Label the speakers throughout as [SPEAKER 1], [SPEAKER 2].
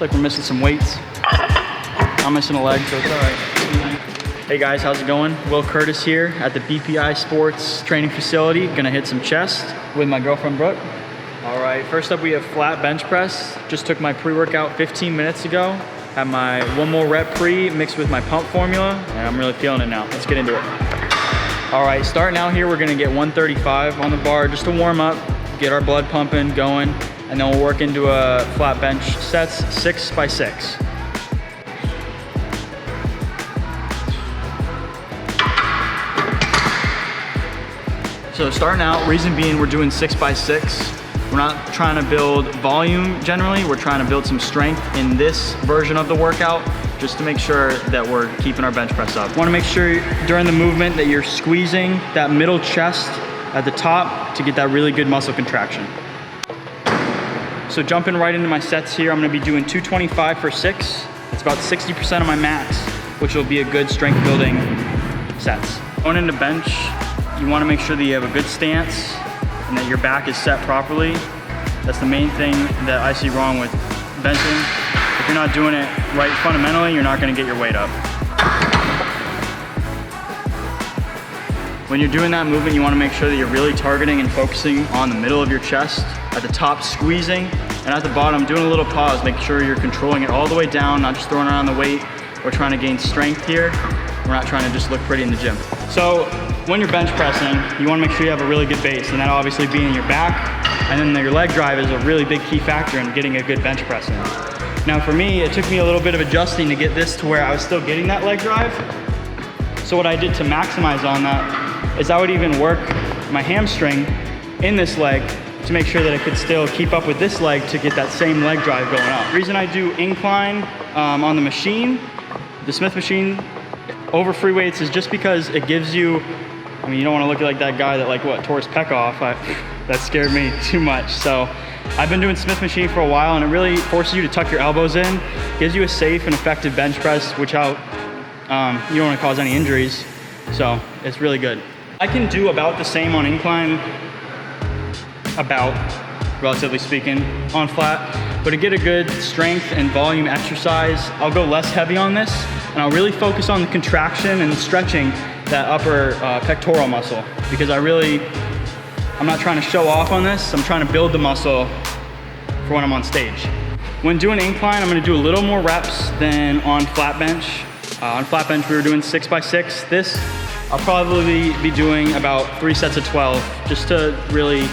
[SPEAKER 1] Looks like we're missing some weights. I'm missing a leg, so it's all right. Hey guys, how's it going? Will Curtis here at the BPI Sports Training Facility. Gonna hit some chest with my girlfriend, Brooke. All right, first up we have flat bench press. Just took my pre-workout 15 minutes ago. Had my 1 more rep pre mixed with my pump formula, and I'm really feeling it now. Let's get into it. All right, starting out here, we're gonna get 135 on the bar just to warm up, get our blood pumping, going, and then we'll work into a flat bench sets 6 by 6. So starting out, reason being we're doing 6 by 6. We're not trying to build volume generally, we're trying to build some strength in this version of the workout just to make sure that we're keeping our bench press up. Wanna make sure during the movement that you're squeezing that middle chest at the top to get that really good muscle contraction. So jumping right into my sets here, I'm gonna be doing 225 for 6. It's about 60% of my max, which will be a good strength building sets. Going into bench, you wanna make sure that you have a good stance and that your back is set properly. That's the main thing that I see wrong with benching. If you're not doing it right fundamentally, you're not gonna get your weight up. When you're doing that movement, you wanna make sure that you're really targeting and focusing on the middle of your chest, at the top squeezing, and at the bottom doing a little pause, making sure you're controlling it all the way down, not just throwing around the weight. We're trying to gain strength here. We're not trying to just look pretty in the gym. So when you're bench pressing, you wanna make sure you have a really good base, and that obviously being your back, and then your leg drive is a really big key factor in getting a good bench press in. Now for me, it took me a little bit of adjusting to get this to where I was still getting that leg drive. So what I did to maximize on that is I would even work my hamstring in this leg to make sure that I could still keep up with this leg to get that same leg drive going up. The reason I do incline on the machine, the Smith machine, over free weights is just because it gives you, I mean, you don't want to look like that guy that tore his pec off. That scared me too much. So I've been doing Smith machine for a while, and it really forces you to tuck your elbows in, gives you a safe and effective bench press, which you don't want to cause any injuries. So it's really good. I can do about the same on incline, relatively speaking, on flat, but to get a good strength and volume exercise, I'll go less heavy on this, and I'll really focus on the contraction and stretching that upper pectoral muscle, because I'm not trying to show off on this, I'm trying to build the muscle for when I'm on stage. When doing incline, I'm gonna do a little more reps than on flat bench. On flat bench, we were doing 6 by 6. This, I'll probably be doing about 3 sets of 12, just to really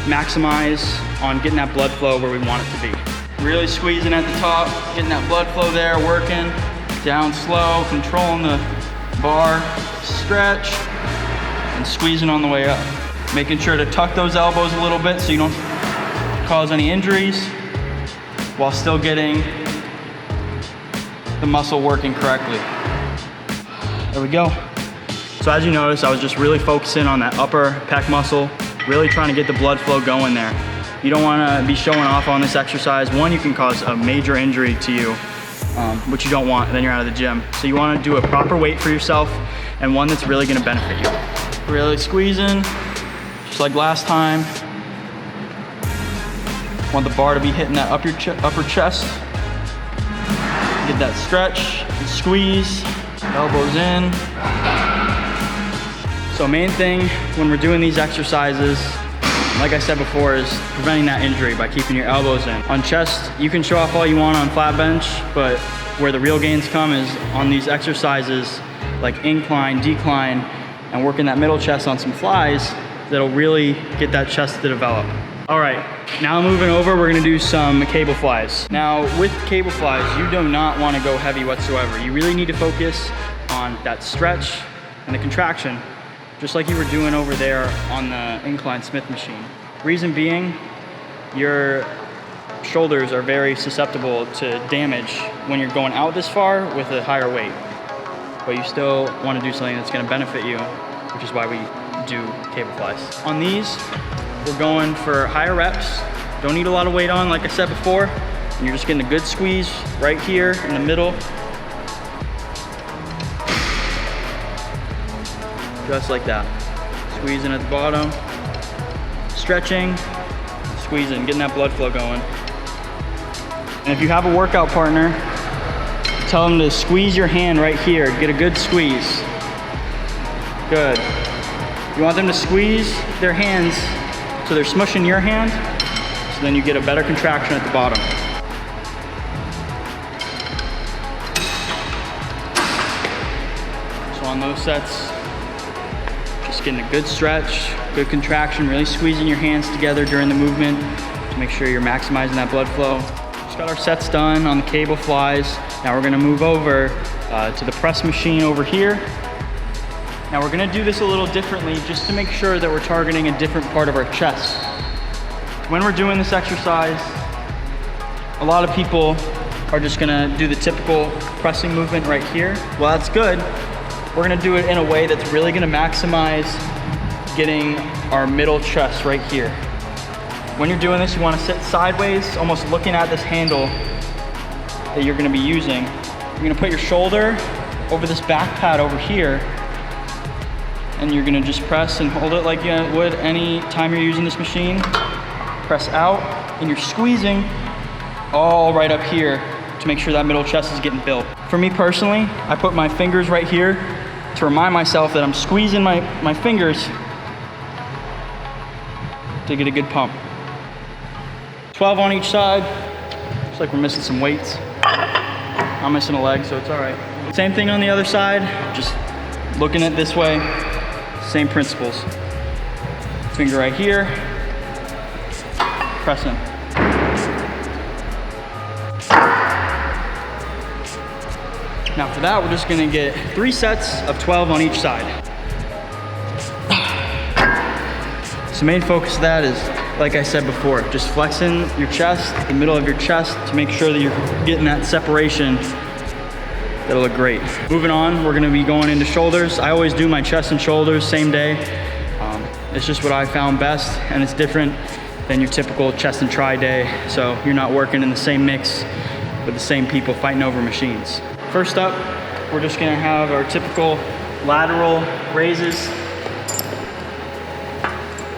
[SPEAKER 1] maximize on getting that blood flow where we want it to be. Really squeezing at the top, getting that blood flow there, working, down slow, controlling the bar, stretch, and squeezing on the way up. Making sure to tuck those elbows a little bit so you don't cause any injuries while still getting the muscle working correctly. There we go. So as you notice, I was just really focusing on that upper pec muscle, really trying to get the blood flow going there. You don't wanna be showing off on this exercise. One, you can cause a major injury to you, which you don't want, and then you're out of the gym. So you wanna do a proper weight for yourself and one that's really gonna benefit you. Really squeezing, just like last time. Want the bar to be hitting that upper chest. Get that stretch and squeeze, elbows in. So main thing when we're doing these exercises, like I said before, is preventing that injury by keeping your elbows in. On chest, you can show off all you want on flat bench, but where the real gains come is on these exercises like incline, decline, and working that middle chest on some flies that'll really get that chest to develop. All right, now moving over, we're gonna do some cable flies. Now with cable flies, you do not wanna go heavy whatsoever. You really need to focus on that stretch and the contraction, just like you were doing over there on the incline Smith machine. Reason being, your shoulders are very susceptible to damage when you're going out this far with a higher weight. But you still want to do something that's going to benefit you, which is why we do cable flies. On these, we're going for higher reps. Don't need a lot of weight on, like I said before. And you're just getting a good squeeze right here in the middle. Just like that. Squeezing at the bottom, stretching, squeezing, getting that blood flow going. And if you have a workout partner, tell them to squeeze your hand right here. Get a good squeeze. Good. You want them to squeeze their hands so they're smushing your hand, so then you get a better contraction at the bottom. So on those sets, just getting a good stretch, good contraction, really squeezing your hands together during the movement to make sure you're maximizing that blood flow. Just got our sets done on the cable flies. Now we're gonna move over to the press machine over here. Now we're gonna do this a little differently just to make sure that we're targeting a different part of our chest. When we're doing this exercise, a lot of people are just gonna do the typical pressing movement right here. Well, that's good. We're gonna do it in a way that's really gonna maximize getting our middle chest right here. When you're doing this, you wanna sit sideways, almost looking at this handle that you're gonna be using. You're gonna put your shoulder over this back pad over here, and you're gonna just press and hold it like you would any time you're using this machine. Press out, and you're squeezing all right up here to make sure that middle chest is getting built. For me personally, I put my fingers right here to remind myself that I'm squeezing my fingers to get a good pump. 12 on each side. Looks like we're missing some weights. I'm missing a leg, so it's all right. Same thing on the other side, just looking at this way. Same principles. Finger right here, pressing. Now for that, we're just gonna get 3 sets of 12 on each side. So the main focus of that is, like I said before, just flexing your chest, the middle of your chest, to make sure that you're getting that separation. That'll look great. Moving on, we're gonna be going into shoulders. I always do my chest and shoulders same day. It's just what I found best, and it's different than your typical chest and tri day, so you're not working in the same mix with the same people fighting over machines. First up, we're just gonna have our typical lateral raises.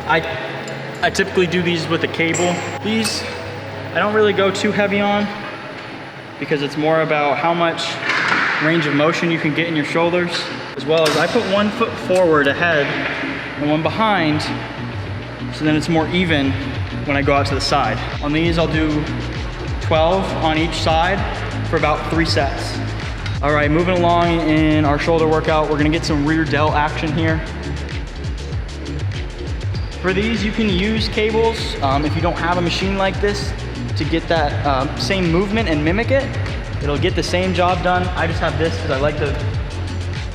[SPEAKER 1] I typically do these with a cable. These, I don't really go too heavy on because it's more about how much range of motion you can get in your shoulders, as well as I put one foot forward ahead and one behind, so then it's more even when I go out to the side. On these, I'll do 12 on each side for about 3 sets. All right, moving along in our shoulder workout, we're gonna get some rear delt action here. For these, you can use cables if you don't have a machine like this to get that same movement and mimic it. It'll get the same job done. I just have this because I like the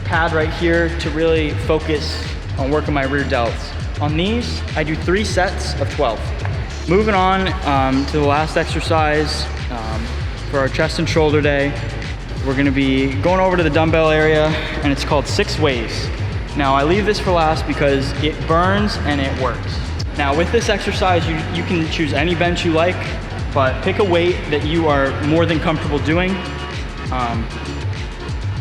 [SPEAKER 1] pad right here to really focus on working my rear delts. On these, I do 3 sets of 12. Moving on to the last exercise for our chest and shoulder day, we're gonna be going over to the dumbbell area, and it's called 6 ways. Now, I leave this for last because it burns and it works. Now, with this exercise, you can choose any bench you like, but pick a weight that you are more than comfortable doing.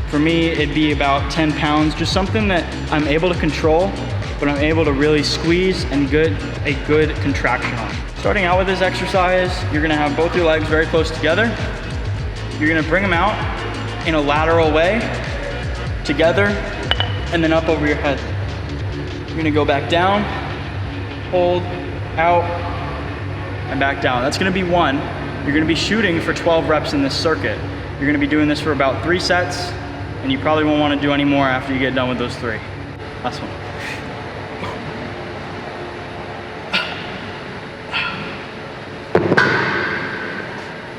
[SPEAKER 1] For me, it'd be about 10 pounds, just something that I'm able to control, but I'm able to really squeeze and get a good contraction on. Starting out with this exercise, you're gonna have both your legs very close together. You're gonna bring them out in a lateral way, together, and then up over your head. You're gonna go back down, hold, out, and back down. That's gonna be 1. You're gonna be shooting for 12 reps in this circuit. You're gonna be doing this for about 3 sets, and you probably won't wanna do any more after you get done with those 3. Last one.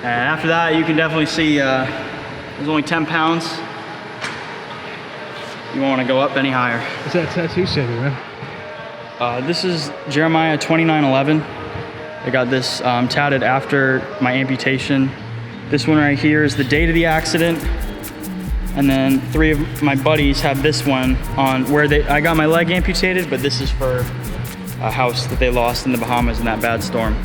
[SPEAKER 1] And after that, you can definitely see there's only 10 pounds. You won't want to go up any higher.
[SPEAKER 2] What's that tattoo say, man?
[SPEAKER 1] This is Jeremiah 29:11. I got this tatted after my amputation. This one right here is the date of the accident. And then 3 of my buddies have this one on where I got my leg amputated, but this is for a house that they lost in the Bahamas in that bad storm.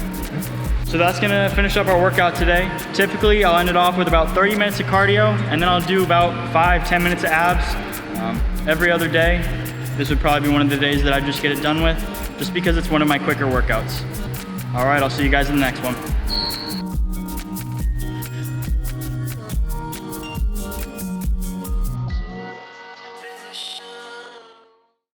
[SPEAKER 1] So that's gonna finish up our workout today. Typically, I'll end it off with about 30 minutes of cardio, and then I'll do about 5-10 minutes of abs every other day. This would probably be one of the days that I just get it done with, just because it's one of my quicker workouts. All right, I'll see you guys in the next one.